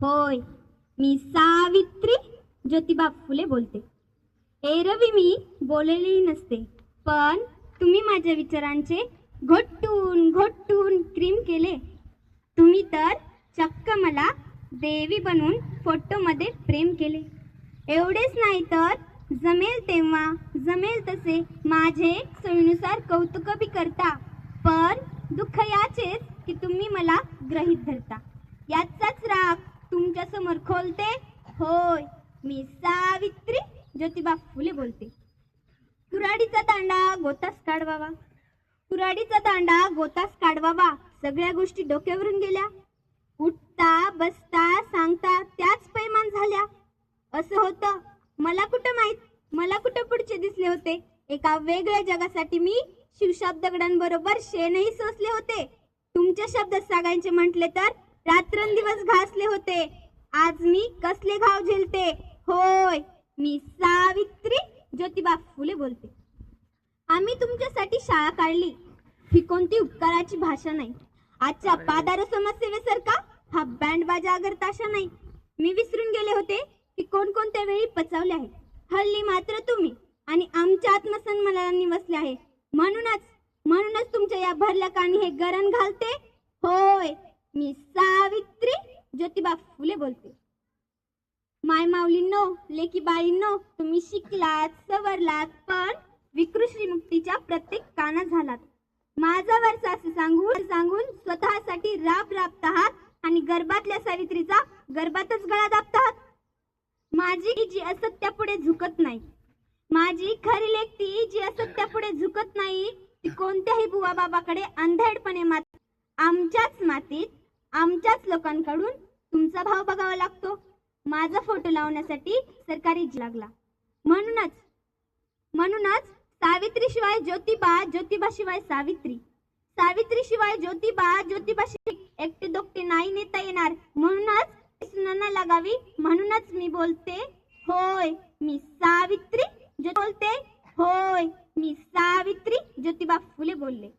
होय, मी सावित्री ज्योतिबा फुले बोलते. एरवी मी बोललेली नसते, पण तुम्ही माझ्या विचारांचे घोटून घोटून क्रीम केले. तुम्ही तर चक्क मला देवी बनवून फोटोमध्ये प्रेम केले. एवढेच नाही तर जमेल तेव्हा जमेल तसे माझे सोयीनुसार कौतुक बी करता. पण दुःख याचेच की तुम्ही मला गृहीत धरता. याचाच राग तुमच्या समोर खोलते. होय, मी सावित्री ज्योतिबा फुले बोलते. कुऱ्हाडीचा दांडा गोतास काढवावा, कुऱ्हाडीचा दांडा गोतास काढवावा. सगळ्या गोष्टी डोक्यावरून गेल्या. उठता बसता सांगता त्याच पैमान झाल्या. असं होतं मला कुठं माहित, मला कुठं पुढचे दिसले होते. एका वेगळ्या जगासाठी मी शिवशाप दगडांबरोबर शेणही सोसले होते. तुमच्या शब्दात सांगायचे म्हटले तर रात्रंदिवस घासले होते. आज मी कसले घाव झेलते. होय, मी सावित्री ज्योतिबा फुले बोलते. आम्ही तुमच्यासाठी शाळा काढली. ही कोणती उपकाराची भाषा नाही. आजच्या पादार समाजसेवेसारखा हा बँड बाजा अगर ताशा नाही. मी विसरून गेले होते की कोणकोणत्या वेळी पचावले आहे. हल्ली मात्र तुम्ही आणि आमच्या आत्मसन्मानाने वसले आहे. म्हणूनच तुमच्या या भरल्या कानी हे गरण घालते. होय, मी सावित्री ज्योतिबा फुले बोलते. माय माऊलींनो, लेकी बाळींनो, तुम्ही शिकलात सवरलात पण विकृष्टी मुक्तीच्या प्रत्येक काना झालात. माझा वरचा असं सांगून स्वतःसाठी राबता आहात आणि गर्भातल्या सावित्रीचा गर्भातच गळा दाबतात. माझी जी असत्यापुढे झुकत नाही, माझी खरी लेक ती जी असत्यापुढे झुकत नाही, ती कोणत्याही बुवा बाबाकडे अंधेडपणे आमच्याच मातीत आमच्याच लोकांकडून तुमचा भाव बघावा लागतो. माझा फोटो लावण्यासाठी सरकारी लागला. म्हणूनच सावित्री शिवाय ज्योतिबा, ज्योतिबा शिवाय सावित्री, सावित्री शिवाय ज्योतिबा, ज्योतिबा शिवाय एकटे दोकटे नाही नेता येणार. म्हणूनच सुनांना लागावी. म्हणूनच मी बोलते. होय, मी सावित्री बोलते. होय, मी सावित्री ज्योतिबा फुले बोलले.